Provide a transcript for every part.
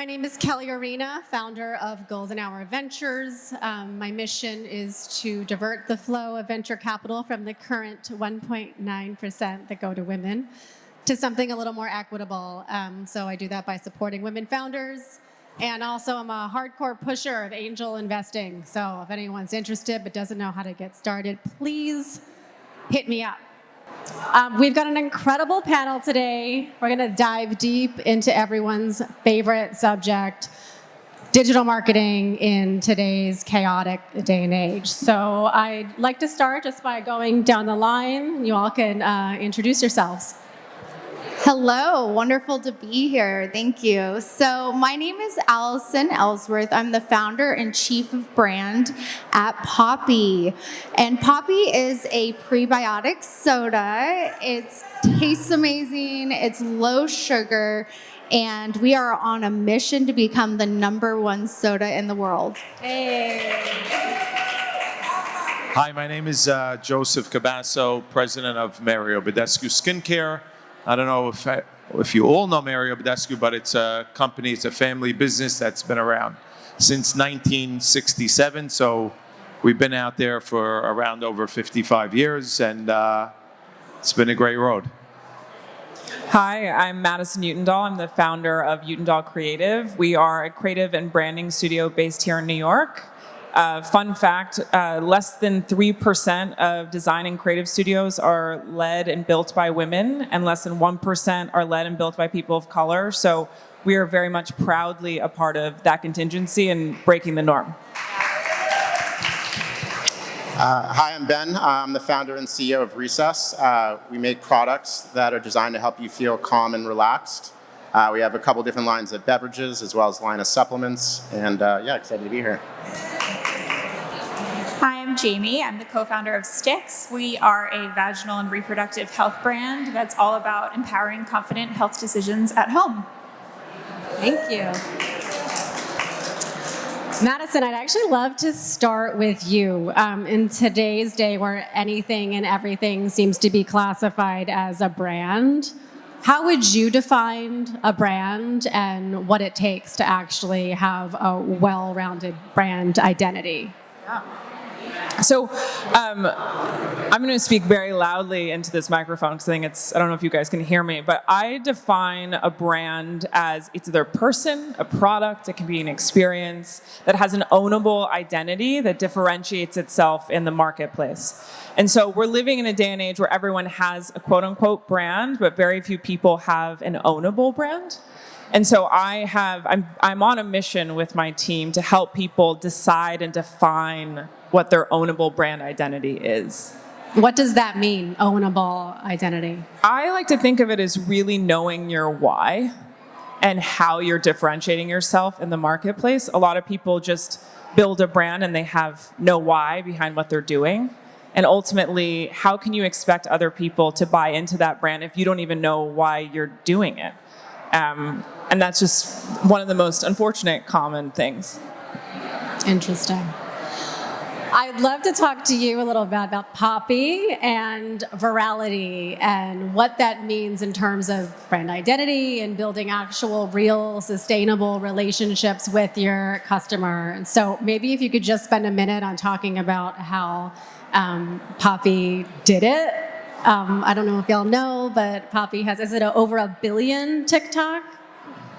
name is Kelley Arena, founder of Golden Hour Ventures. My mission is to divert the flow of venture capital from the current 1.9% that go to women to something a little more equitable. So I do that by supporting women founders. And also I'm a hardcore pusher of angel investing. So if anyone's interested but doesn't know how to get started, please hit me up. We've got an incredible panel today. We're going to dive deep into everyone's favorite subject, digital marketing in today's chaotic day and age. So I'd like to start just by going down the line. You all can introduce yourselves. Hello, wonderful to be here. Thank you. So my name is Allison Ellsworth. I'm the founder and chief of brand at Poppi. And Poppi is a prebiotic soda. It tastes amazing. It's low sugar. And we are on a mission to become the #1 soda in the world. Hey. Hi, my name is Joseph Cabasso, president of Mario Badescu Skincare. I don't know if you all know Mario Badescu, but it's a company, it's a family business that's been around since 1967. So we've been out there for around over 55 years, and it's been a great road. Hi, I'm Madison Utendahl. I'm the founder of Utendahl Creative. We are a creative and branding studio based here in New York. Fun fact, less than 3% of design and creative studios are led and built by women, and less than 1% are led and built by people of color. So we are very much proudly a part of that contingency and breaking the norm. Hi, I'm Ben. I'm the founder and CEO of Recess. We make products that are designed to help you feel calm and relaxed. We have a couple different lines of beverages as well as a line of supplements, and excited to be here. Hi, I'm Jamie. I'm the co-founder of Stix. We are a vaginal and reproductive health brand that's all about empowering confident health decisions at home. Thank you. Madison, I'd actually love to start with you. In today's day where anything and everything seems to be classified as a brand, how would you define a brand and what it takes to actually have a well-rounded brand identity? Yeah. So I'm going to speak very loudly into this microphone because I don't know if you guys can hear me, but I define a brand as it's either a person, a product, it can be an experience that has an ownable identity that differentiates itself in the marketplace. And so we're living in a day and age where everyone has a quote unquote brand, but very few people have an ownable brand. And so I'm on a mission with my team to help people decide and define what their ownable brand identity is. What does that mean, ownable identity? I like to think of it as really knowing your why and how you're differentiating yourself in the marketplace. A lot of people just build a brand and they have no why behind what they're doing. And ultimately, how can you expect other people to buy into that brand if you don't even know why you're doing it? And that's just one of the most unfortunate common things. Interesting. I'd love to talk to you a little bit about Poppi and virality and what that means in terms of brand identity and building actual, real, sustainable relationships with your customer. And so maybe if you could just spend a minute on talking about how Poppi did it. I don't know if y'all know, but Poppi has, is it over 1 billion TikTok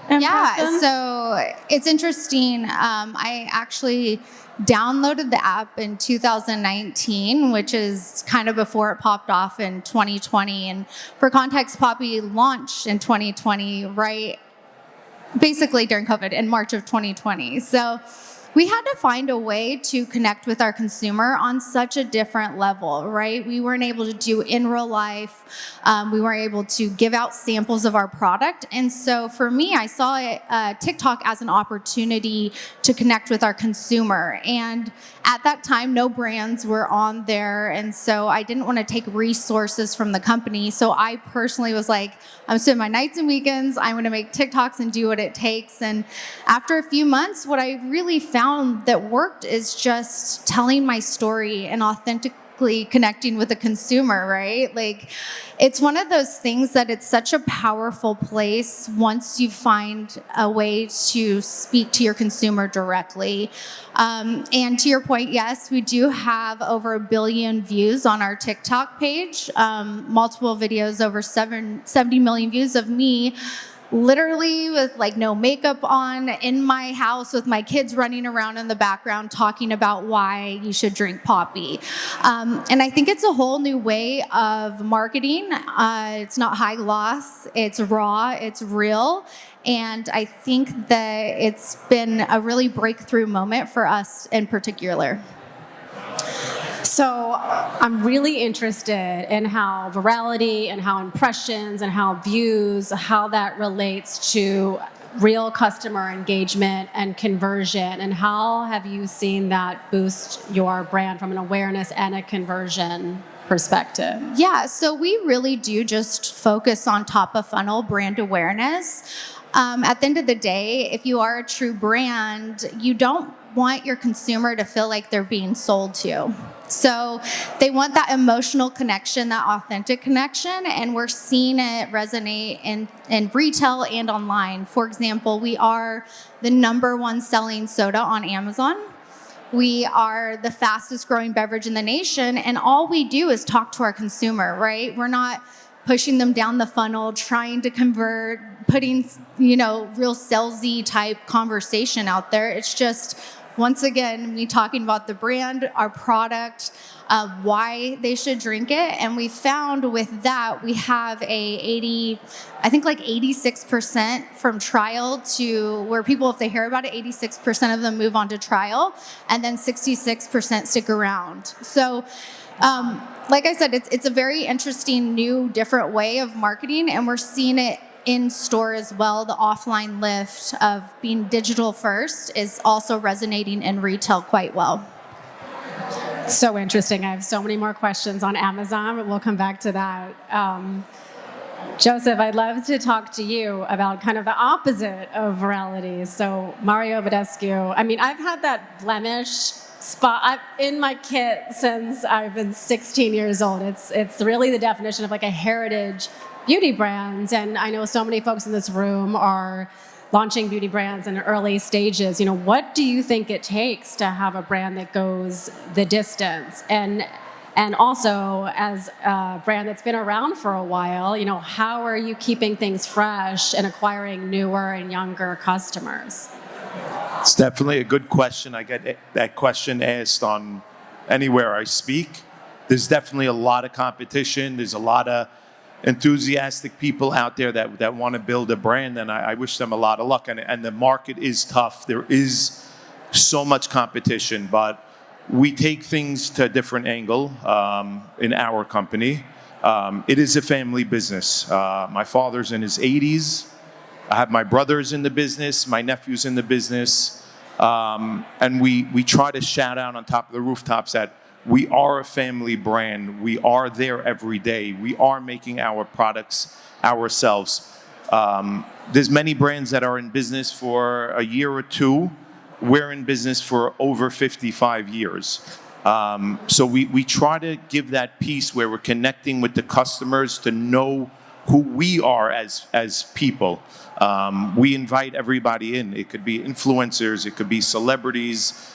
impressions? Yeah, so it's interesting. I actually downloaded the app in 2019, which is kind of before it popped off in 2020. And for context, Poppi launched in 2020, right? Basically during COVID in March of 2020. So we had to find a way to connect with our consumer on such a different level, right? We weren't able to do in real life. We weren't able to give out samples of our product. And so for me, I saw TikTok as an opportunity to connect with our consumer. And at that time, no brands were on there. And so I didn't want to take resources from the company. So I personally was like, I'm spending my nights and weekends. I'm going to make TikToks and do what it takes. And after a few months, what I really found that worked is just telling my story and organically connecting with the consumer, right? Like, it's one of those things that it's such a powerful place once you find a way to speak to your consumer directly. And to your point, yes, we do have over 1 billion views on our TikTok page, multiple videos, over 70 million views of me literally with like no makeup on in my house with my kids running around in the background talking about why you should drink Poppi. And I think it's a whole new way of marketing. It's not high gloss, it's raw, it's real. And I think that it's been a really breakthrough moment for us in particular. So I'm really interested in how virality and how impressions and how views, how that relates to real customer engagement and conversion, and how have you seen that boost your brand from an awareness and a conversion perspective? Yeah, so we really do just focus on top of funnel brand awareness. At the end of the day, if you are a true brand, you don't want your consumer to feel like they're being sold to. So they want that emotional connection, that authentic connection, and we're seeing it resonate in retail and online. For example, we are the #1 selling soda on Amazon. We are the fastest growing beverage in the nation, and all we do is talk to our consumer, right? We're not pushing them down the funnel, trying to convert, putting, real salesy type conversation out there. It's just, once again, me talking about the brand, our product, why they should drink it. And we found with that, we have I think like 86% from trial to where people, if they hear about it, 86% of them move on to trial, and then 66% stick around. So, like I said, it's a very interesting, new, different way of marketing, and we're seeing it in store as well. The offline lift of being digital first is also resonating in retail quite well. So interesting. I have so many more questions on Amazon, but we'll come back to that. Joseph, I'd love to talk to you about kind of the opposite of virality. So Mario Badescu, I've had that blemish spot in my kit since I've been 16 years old. It's really the definition of like a heritage beauty brand. And I know so many folks in this room are launching beauty brands in early stages. What do you think it takes to have a brand that goes the distance? And also, as a brand that's been around for a while, how are you keeping things fresh and acquiring newer and younger customers? It's definitely a good question. I get that question asked on anywhere I speak. There's definitely a lot of competition. There's a lot of enthusiastic people out there that want to build a brand, and I wish them a lot of luck. And the market is tough. There is so much competition, but we take things to a different angle in our company. It is a family business. My father's in his 80s. I have my brothers in the business, my nephew's in the business, and we try to shout out on top of the rooftops that we are a family brand. We are there every day. We are making our products ourselves. There's many brands that are in business for a year or two. We're in business for over 55 years. So we try to give that piece where we're connecting with the customers to know who we are as people. We invite everybody in. It could be influencers, it could be celebrities,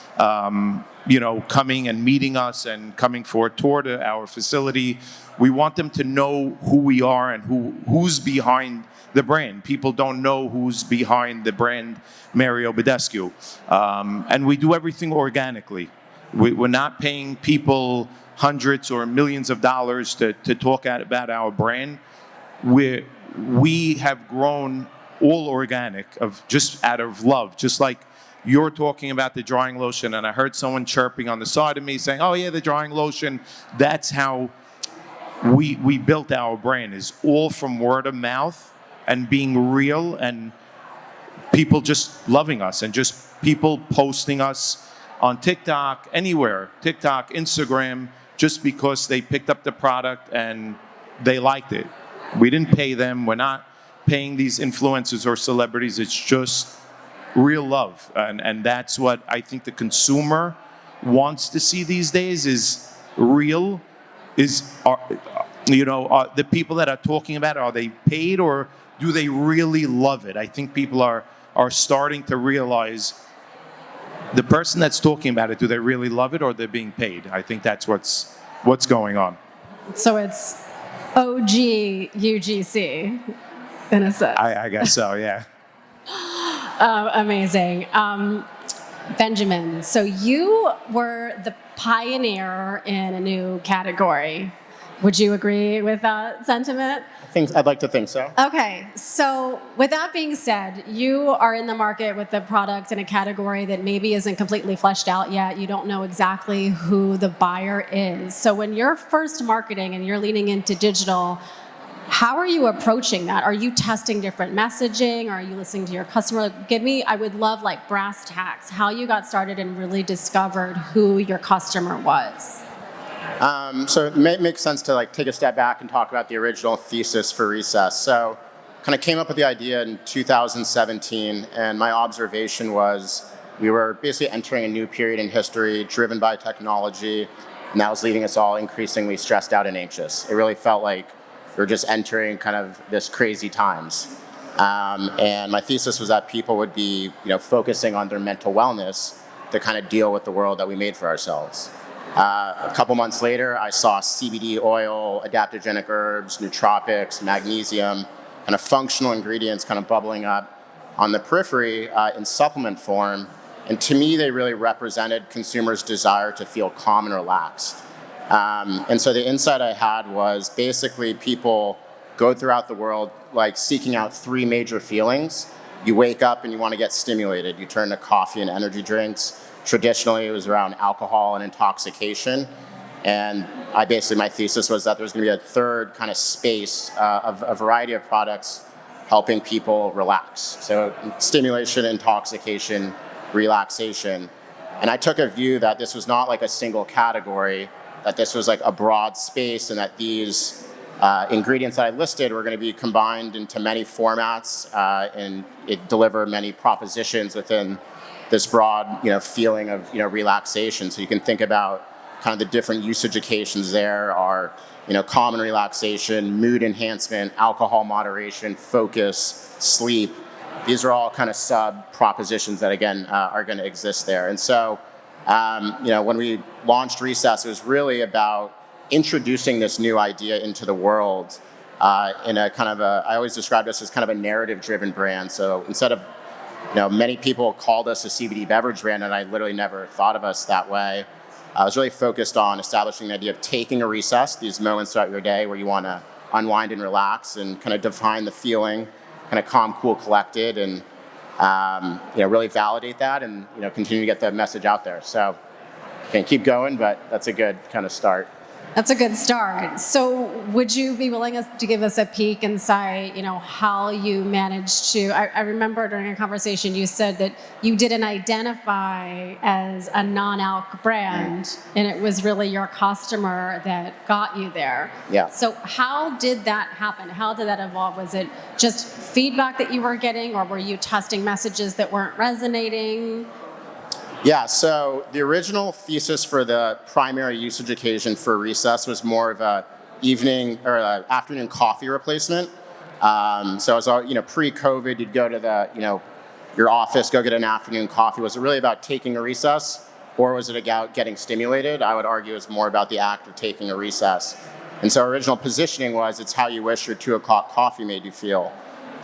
coming and meeting us and coming for a tour to our facility. We want them to know who we are and who's behind the brand. People don't know who's behind the brand Mario Badescu. And we do everything organically. We're not paying people hundreds or millions of dollars to talk about our brand. We have grown all organic, just out of love, just like you're talking about the drying lotion, and I heard someone chirping on the side of me saying, oh yeah, the drying lotion. That's how we built our brand, is all from word of mouth and being real, and people just loving us, and just people posting us on TikTok, anywhere, TikTok, Instagram, just because they picked up the product and they liked it. We didn't pay them. We're not paying these influencers or celebrities. It's just real love. And that's what I think the consumer wants to see these days, is real? Are the people that are talking about it, are they paid or do they really love it? I think people are starting to realize the person that's talking about it, do they really love it or they're being paid? I think that's what's going on. So it's OG UGC in a sense. I guess so, yeah. Amazing. Benjamin, so you were the pioneer in a new category. Would you agree with that sentiment? I'd like to think so. Okay, so with that being said, you are in the market with the product in a category that maybe isn't completely fleshed out yet. You don't know exactly who the buyer is. So when you're first marketing and you're leaning into digital, how are you approaching that? Are you testing different messaging? Are you listening to your customer? I would love like brass tacks, how you got started and really discovered who your customer was. So it makes sense to like take a step back and talk about the original thesis for Recess. So kind of came up with the idea in 2017, and my observation was we were basically entering a new period in history driven by technology, and that was leaving us all increasingly stressed out and anxious. It really felt like we were just entering kind of this crazy times. And my thesis was that people would be, focusing on their mental wellness to kind of deal with the world that we made for ourselves. A couple months later, I saw CBD oil, adaptogenic herbs, nootropics, magnesium, kind of functional ingredients kind of bubbling up on the periphery in supplement form. And to me, they really represented consumers' desire to feel calm and relaxed. And so the insight I had was basically people go throughout the world like seeking out three major feelings. You wake up and you want to get stimulated. You turn to coffee and energy drinks. Traditionally, it was around alcohol and intoxication. And my thesis was that there's going to be a third kind of space of a variety of products helping people relax. So stimulation, intoxication, relaxation. And I took a view that this was not like a single category, that this was like a broad space, and that these ingredients that I listed were going to be combined into many formats, and it delivered many propositions within this broad, feeling of, relaxation. So you can think about kind of the different usage occasions there are, calm and relaxation, mood enhancement, alcohol moderation, focus, sleep. These are all kind of sub propositions that, again, are going to exist there. And so, when we launched Recess, it was really about introducing this new idea into the world in a kind of I always described us as kind of a narrative-driven brand. So instead of many people called us a CBD beverage brand, and I literally never thought of us that way. I was really focused on establishing the idea of taking a recess, these moments throughout your day where you want to unwind and relax and kind of define the feeling, kind of calm, cool, collected, and really validate that and continue to get the message out there. So can keep going, but that's a good kind of start. That's a good start. So would you be willing to give us a peek inside, how you managed to, I remember during a conversation you said that you didn't identify as a non-alc brand, and it was really your customer that got you there. Yeah. So how did that happen? How did that evolve? Was it just feedback that you were getting, or were you testing messages that weren't resonating? Yeah, so the original thesis for the primary usage occasion for Recess was more of a evening or afternoon coffee replacement. So as pre-COVID, you'd go to your office, go get an afternoon coffee. Was it really about taking a recess, or was it about getting stimulated? I would argue it's more about the act of taking a recess. And so our original positioning was it's how you wish your 2 o'clock coffee made you feel.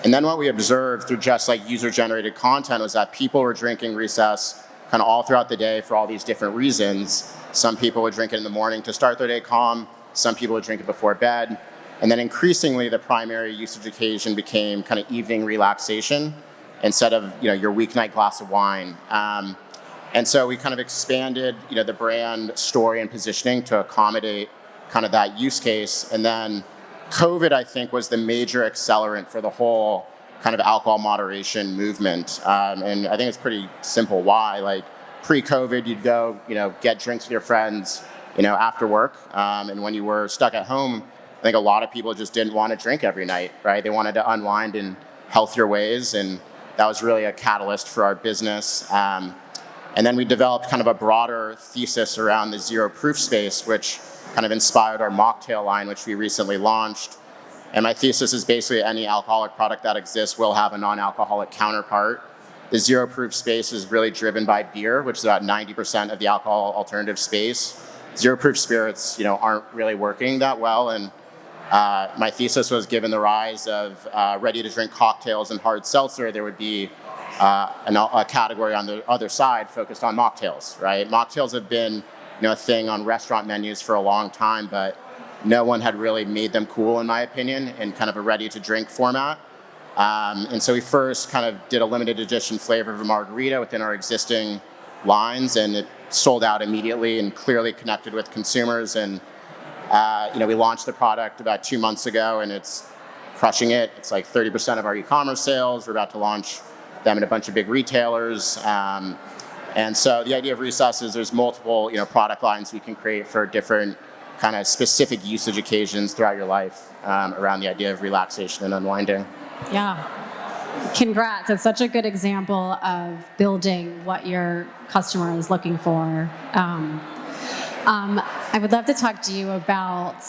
And then what we observed through just like user-generated content was that people were drinking Recess kind of all throughout the day for all these different reasons. Some people would drink it in the morning to start their day calm. Some people would drink it before bed. And then increasingly, the primary usage occasion became kind of evening relaxation instead of your weeknight glass of wine. And so we kind of expanded the brand story and positioning to accommodate kind of that use case. And then COVID, I think, was the major accelerant for the whole kind of alcohol moderation movement. And I think it's pretty simple why. Like pre-COVID, you'd go, get drinks with your friends, after work. And when you were stuck at home, I think a lot of people just didn't want to drink every night, right? They wanted to unwind in healthier ways. And that was really a catalyst for our business. And then we developed kind of a broader thesis around the zero proof space, which kind of inspired our mocktail line, which we recently launched. And my thesis is basically any alcoholic product that exists will have a non-alcoholic counterpart. The zero proof space is really driven by beer, which is about 90% of the alcohol alternative space. Zero proof spirits, aren't really working that well. And my thesis was, given the rise of ready to drink cocktails and hard seltzer, there would be a category on the other side focused on mocktails, right? Mocktails have been a thing on restaurant menus for a long time, but no one had really made them cool, in my opinion, in kind of a ready to drink format. And so we first kind of did a limited edition flavor of a margarita within our existing lines, and it sold out immediately and clearly connected with consumers. And we launched the product about 2 months ago, and it's crushing it. It's like 30% of our e-commerce sales. We're about to launch them in a bunch of big retailers. And so the idea of Recess is there's multiple product lines we can create for different kind of specific usage occasions throughout your life around the idea of relaxation and unwinding. Yeah. Congrats. It's such a good example of building what your customer is looking for. I would love to talk to you about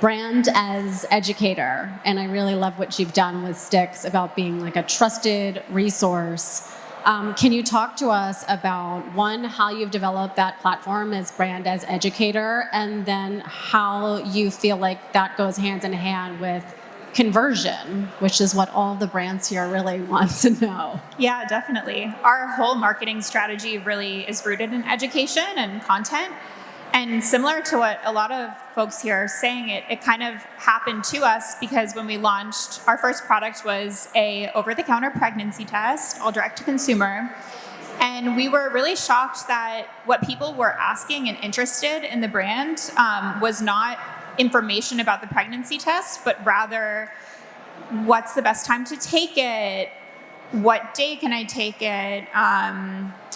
brand as educator. And I really love what you've done with Stix about being like a trusted resource. Can you talk to us about, one, how you've developed that platform as brand as educator, and then how you feel like that goes hand in hand with conversion, which is what all the brands here really want to know? Yeah, definitely. Our whole marketing strategy really is rooted in education and content. And similar to what a lot of folks here are saying, it kind of happened to us because when we launched, our first product was a over-the-counter pregnancy test, all direct to consumer. And we were really shocked that what people were asking and interested in the brand was not information about the pregnancy test, but rather, what's the best time to take it? What day can I take it?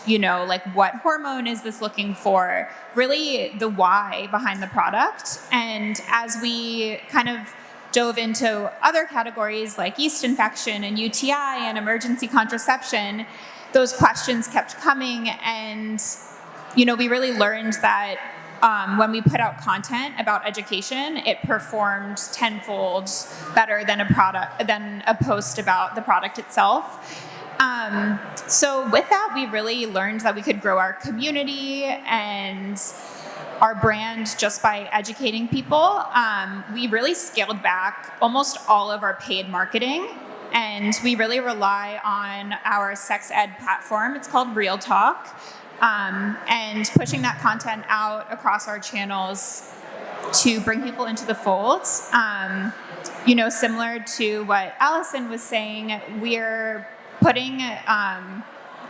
Like, what hormone is this looking for? Really the why behind the product. And as we kind of dove into other categories like yeast infection and UTI and emergency contraception, those questions kept coming. And, we really learned that when we put out content about education, it performed tenfold better than a post about the product itself. So with that, we really learned that we could grow our community and our brand just by educating people. We really scaled back almost all of our paid marketing, and we really rely on our sex ed platform. It's called Real Talk. And pushing that content out across our channels to bring people into the fold. Similar to what Allison was saying, we're putting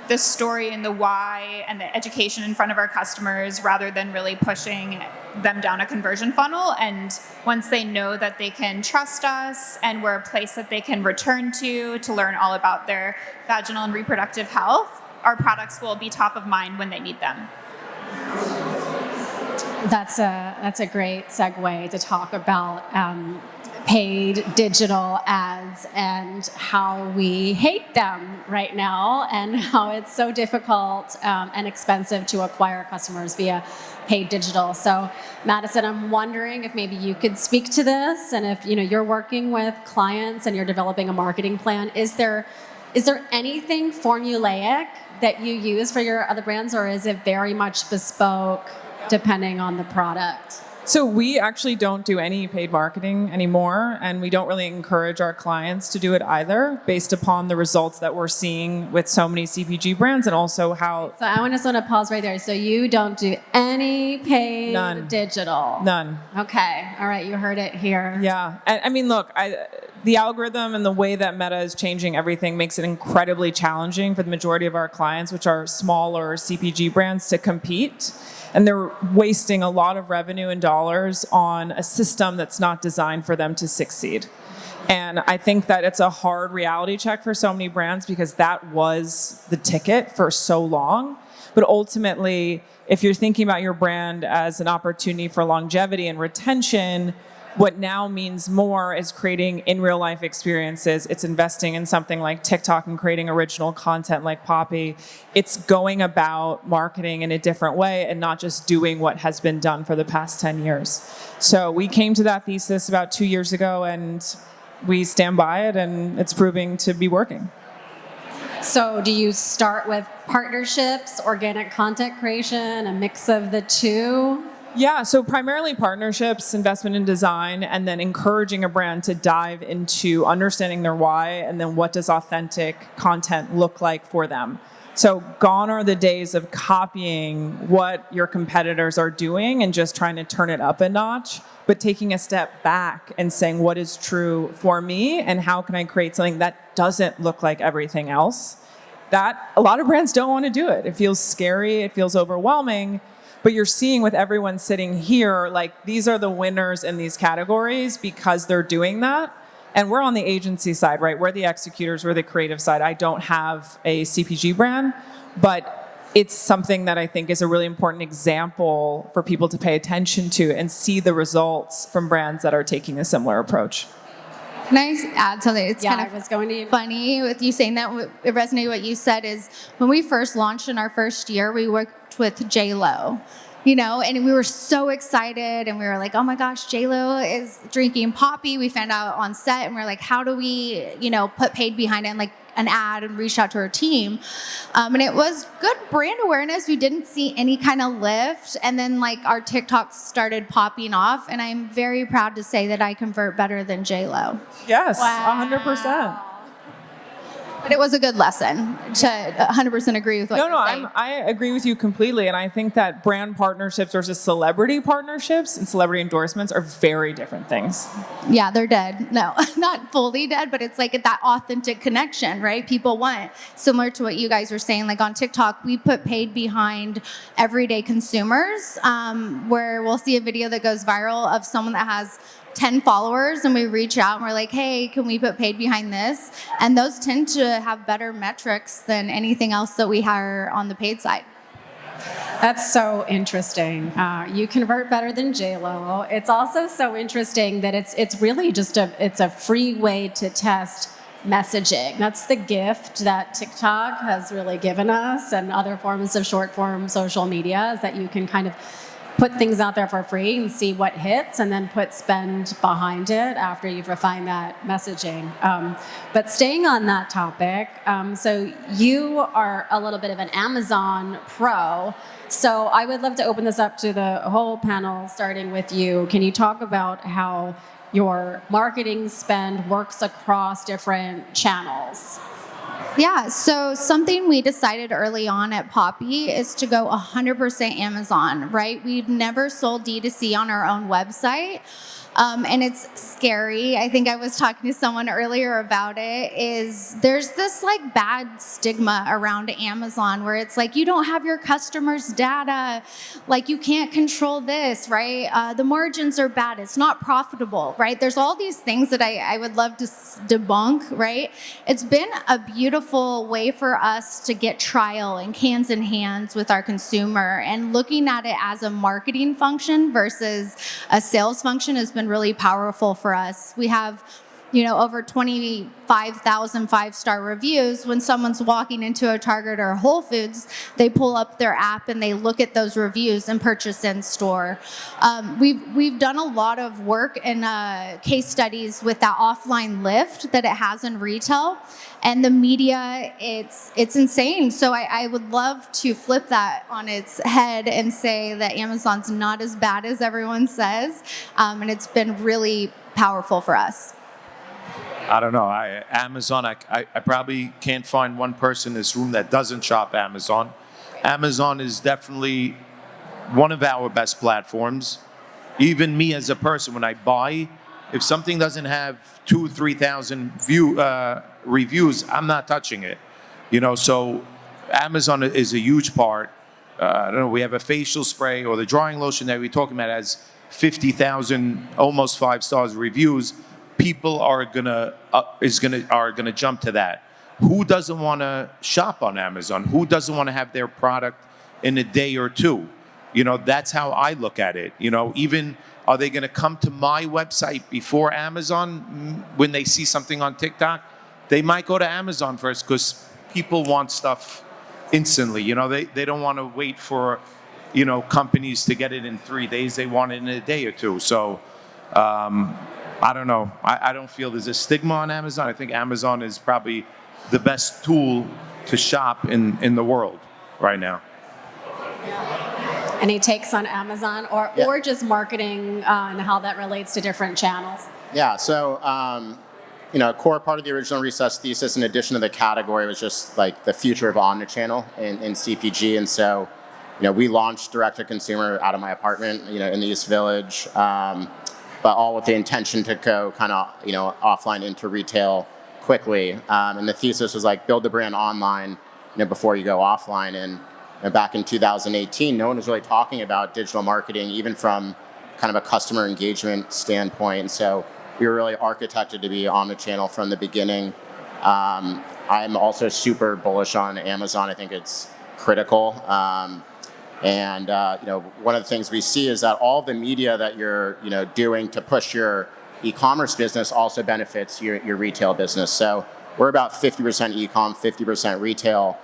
the story and the why and the education in front of our customers rather than really pushing them down a conversion funnel. And once they know that they can trust us and we're a place that they can return to learn all about their vaginal and reproductive health, our products will be top of mind when they need them. That's a great segue to talk about paid digital ads and how we hate them right now and how it's so difficult and expensive to acquire customers via paid digital. So, Madison, I'm wondering if maybe you could speak to this, and if you're working with clients and you're developing a marketing plan, is there anything formulaic that you use for your other brands, or is it very much bespoke depending on the product? So we actually don't do any paid marketing anymore, and we don't really encourage our clients to do it either, based upon the results that we're seeing with so many CPG brands, and also how... So I just want to pause right there. So you don't do any paid digital? None. Okay. All right. You heard it here. Yeah. And I mean, look, the algorithm and the way that Meta is changing everything makes it incredibly challenging for the majority of our clients, which are smaller CPG brands, to compete. And they're wasting a lot of revenue and dollars on a system that's not designed for them to succeed. And I think that it's a hard reality check for so many brands, because that was the ticket for so long. But ultimately, if you're thinking about your brand as an opportunity for longevity and retention, what now means more is creating in real life experiences. It's investing in something like TikTok and creating original content like Poppi. It's going about marketing in a different way and not just doing what has been done for the past 10 years. So we came to that thesis about 2 years ago, and we stand by it, and it's proving to be working. So do you start with partnerships, organic content creation, a mix of the two? Yeah, so primarily partnerships, investment in design, and then encouraging a brand to dive into understanding their why, and then what does authentic content look like for them. So gone are the days of copying what your competitors are doing and just trying to turn it up a notch, but taking a step back and saying what is true for me and how can I create something that doesn't look like everything else. That a lot of brands don't want to do it. It feels scary, it feels overwhelming. But you're seeing with everyone sitting here, like these are the winners in these categories because they're doing that. And we're on the agency side, right? We're the executors, we're the creative side. I don't have a CPG brand, but it's something that I think is a really important example for people to pay attention to and see the results from brands that are taking a similar approach. Can I add something? It's Yeah, kind I of was going to. funny with you saying that. It resonated with what you said is when we first launched in our first year, we worked with J-Lo, and we were so excited and we were like, oh my gosh, J-Lo is drinking Poppi. We found out on set and we were like, how do we, put paid behind it and like an ad and reach out to our team. And it was good brand awareness. We didn't see any kind of lift. And then like our TikToks started popping off. And I'm very proud to say that I convert better than J-Lo. Yes, Wow. 100%. But it was a good lesson to 100% agree with what you're saying. I agree with you completely. And I think that brand partnerships versus celebrity partnerships and celebrity endorsements are very different things. Yeah, they're dead. No, not fully dead, but it's like that authentic connection, right? People want, similar to what you guys were saying, like on TikTok, we put paid behind everyday consumers, where we'll see a video that goes viral of someone that has 10 followers and we reach out and we're like, hey, can we put paid behind this? And those tend to have better metrics than anything else that we hire on the paid side. That's so interesting. You convert better than J-Lo. It's also so interesting that it's really just a free way to test messaging. That's the gift that TikTok has really given us and other forms of short form social media is that you can kind of put things out there for free and see what hits and then put spend behind it after you've refined that messaging. But staying on that topic, so you are a little bit of an Amazon pro. So I would love to open this up to the whole panel, starting with you. Can you talk about how your marketing spend works across different channels? Yeah, so something we decided early on at Poppi is to go 100% Amazon, right? We've never sold D2C on our own website. And it's scary. I think I was talking to someone earlier about it, is there's this like bad stigma around Amazon where it's like, you don't have your customers' data, like you can't control this, right? The margins are bad, it's not profitable, right? There's all these things that I would love to debunk, right? It's been a beautiful way for us to get trial and hands in hands with our consumer, and looking at it as a marketing function versus a sales function has been really powerful for us. We have, over 25,000 five-star reviews. When someone's walking into a Target or a Whole Foods, they pull up their app and they look at those reviews and purchase in store. We've done a lot of work and case studies with that offline lift that it has in retail. And the media, it's insane. So I would love to flip that on its head and say that Amazon's not as bad as everyone says. And it's been really powerful for us. I don't know. Amazon, I probably can't find one person in this room that doesn't shop Amazon. Amazon is definitely one of our best platforms. Even me as a person, when I buy, if something doesn't have 2,000-3,000 reviews, I'm not touching it. So Amazon is a huge part. I don't know, we have a facial spray or the drying lotion that we're talking about has 50,000, almost 5 stars reviews. People are gonna jump to that. Who doesn't want to shop on Amazon? Who doesn't want to have their product in a day or two? that's how I look at it. Even are they going to come to my website before Amazon when they see something on TikTok? They might go to Amazon first because people want stuff instantly. They don't want to wait for, companies to get it in 3 days. They want it in a day or two. So I don't know. I don't feel there's a stigma on Amazon. I think Amazon is probably the best tool to shop in the world right now. Any takes on Amazon or just marketing and how that relates to different channels? Yeah, so a core part of the original Recess thesis, in addition to the category, was just like the future of omnichannel in CPG. And so, we launched direct-to-consumer out of my apartment, in the East Village, but all with the intention to go kind of, offline into retail quickly. And the thesis was like, build the brand online, before you go offline. And back in 2018, no one was really talking about digital marketing, even from kind of a customer engagement standpoint. And so we were really architected to be omnichannel from the beginning. I'm also super bullish on Amazon. I think it's critical. And one of the things we see is that all the media that you're doing to push your e-commerce business also benefits your retail business. So we're about 50% e-com, 50% retail.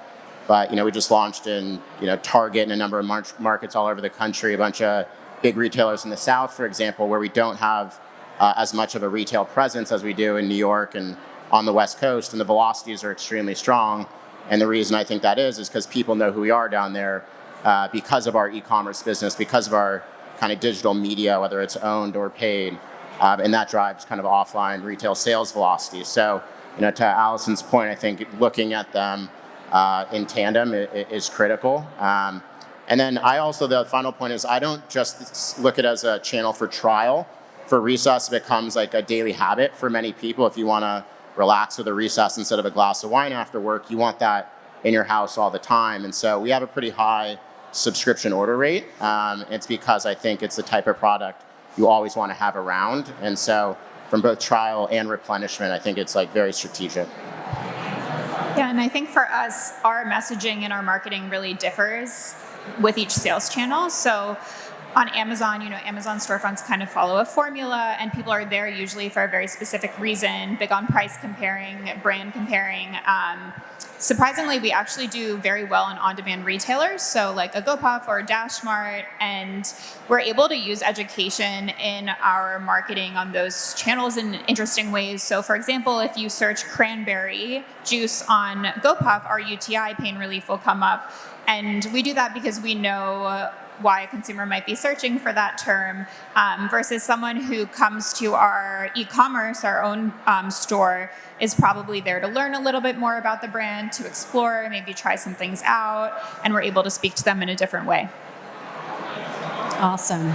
But we just launched in Target and a number of markets all over the country. A bunch of big retailers in the South, for example, where we don't have as much of a retail presence as we do in New York and on the West Coast, and the velocities are extremely strong. And the reason I think that is because people know who we are down there because of our e-commerce business, because of our kind of digital media, whether it's owned or paid, and that drives kind of offline retail sales velocity. So, to Allison's point, I think looking at them in tandem is critical. And then the final point is I don't just look at it as a channel for trial. For Recess, it becomes like a daily habit for many people. If you want to relax with a Recess instead of a glass of wine after work, you want that in your house all the time. And so we have a pretty high subscription order rate. It's because I think it's the type of product you always want to have around. And so from both trial and replenishment, I think it's like very strategic. Yeah, and I think for us, our messaging and our marketing really differs with each sales channel. So on Amazon, Amazon storefronts kind of follow a formula, and people are there usually for a very specific reason, big on price comparing, brand comparing. Surprisingly, we actually do very well in on-demand retailers, so like a GoPuff or a DashMart, and we're able to use education in our marketing on those channels in interesting ways. So for example, if you search cranberry juice on GoPuff, our UTI pain relief will come up. And we do that because we know why a consumer might be searching for that term versus someone who comes to our e-commerce, our own store, is probably there to learn a little bit more about the brand, to explore, maybe try some things out, and we're able to speak to them in a different way. Awesome.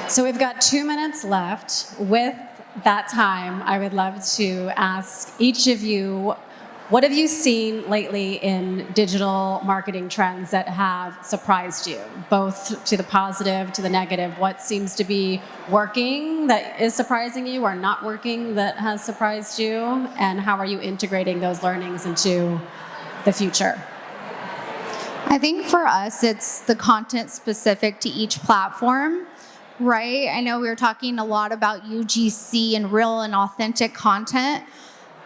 So we've got 2 minutes left. With that time, I would love to ask each of you, what have you seen lately in digital marketing trends that have surprised you, both to the positive, to the negative? What seems to be working that is surprising you, or not working that has surprised you? And how are you integrating those learnings into the future? I think for us, it's the content specific to each platform, right? I know we were talking a lot about UGC and real and authentic content.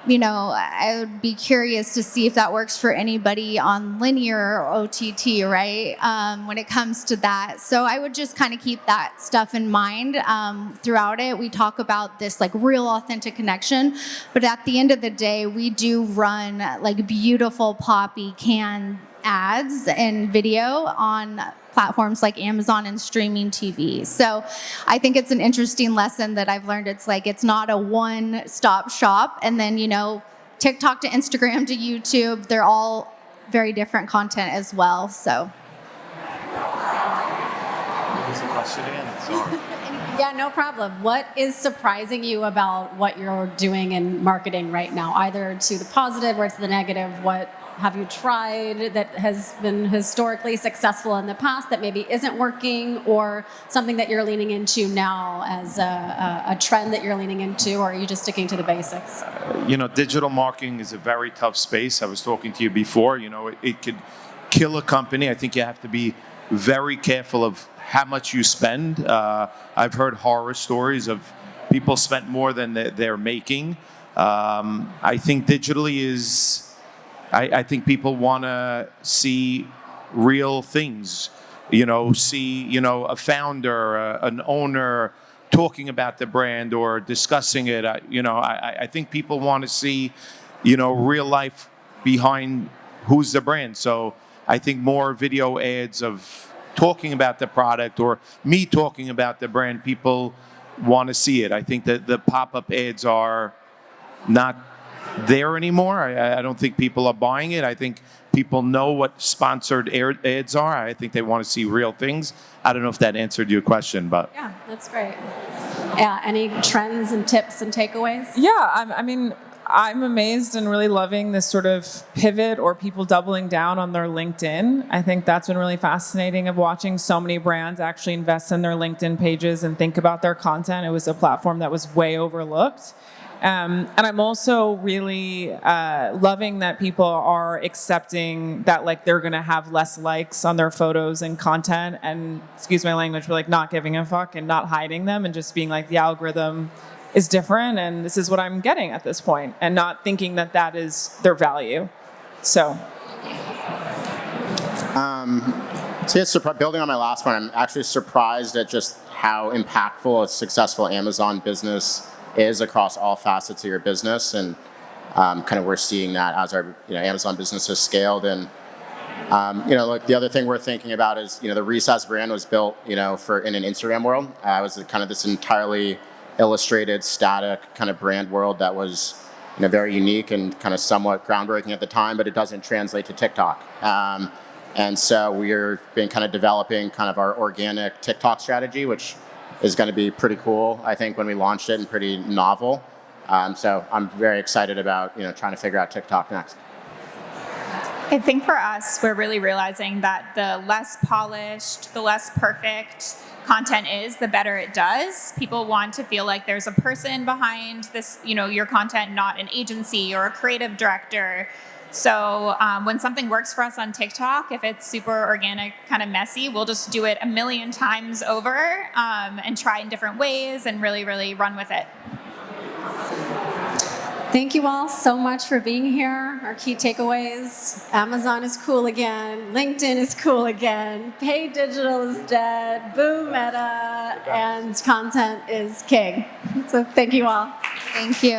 I would be curious to see if that works for anybody on linear or OTT, right? When it comes to that. So I would just kind of keep that stuff in mind throughout it. We talk about this like real authentic connection, but at the end of the day, we do run like beautiful Poppi can ads and video on platforms like Amazon and streaming TV. So I think it's an interesting lesson that I've learned. It's not a one-stop shop. And then, TikTok to Instagram to YouTube, they're all very different content as well. So. There's a question again. Sorry. Yeah, no problem. What is surprising you about what you're doing in marketing right now, either to the positive or to the negative? What have you tried that has been historically successful in the past that maybe isn't working, or something that you're leaning into now as a trend that you're leaning into, or are you just sticking to the basics? Digital marketing is a very tough space. I was talking to you before. It could kill a company. I think you have to be very careful of how much you spend. I've heard horror stories of people spent more than they're making. I think digitally is, I think people want to see real things, see, a founder, an owner talking about the brand or discussing it. I think people want to see, real life behind who's the brand. So I think more video ads of talking about the product or me talking about the brand, people want to see it. I think that the pop-up ads are not there anymore. I don't think people are buying it. I think people know what sponsored ads are. I think they want to see real things. I don't know if that answered your question, but Yeah, that's great. Yeah, any trends and tips and takeaways? Yeah, I'm amazed and really loving this sort of pivot or people doubling down on their LinkedIn. I think that's been really fascinating of watching so many brands actually invest in their LinkedIn pages and think about their content. It was a platform that was way overlooked. And I'm also really loving that people are accepting that they're going to have less likes on their photos and content and, excuse my language, but not giving a fuck and not hiding them and just being the algorithm is different and this is what I'm getting at this point and not thinking that is their value. So. Building on my last point, I'm actually surprised at just how impactful a successful Amazon business is across all facets of your business, and we're seeing that as our Amazon business has scaled. And the other thing we're thinking about is the Recess brand was built in an Instagram world. It was this entirely illustrated, static kind of brand world that was very unique and somewhat groundbreaking at the time, but it doesn't translate to TikTok. And so we've been developing our organic TikTok strategy, which is going to be pretty cool, I think, when we launched it, and pretty novel. So I'm very excited about trying to figure out TikTok next. I think for us, we're really realizing that the less polished, the less perfect content is, the better it does. People want to feel like there's a person behind this, your content, not an agency or a creative director. So when something works for us on TikTok, if it's super organic, kind of messy, we'll just do it a million times over and try in different ways and really, really run with it. Thank you all so much for being here. Our key takeaways: Amazon is cool again, LinkedIn is cool again, paid digital is dead, boom Meta, and content is king. So thank you all. Thank you.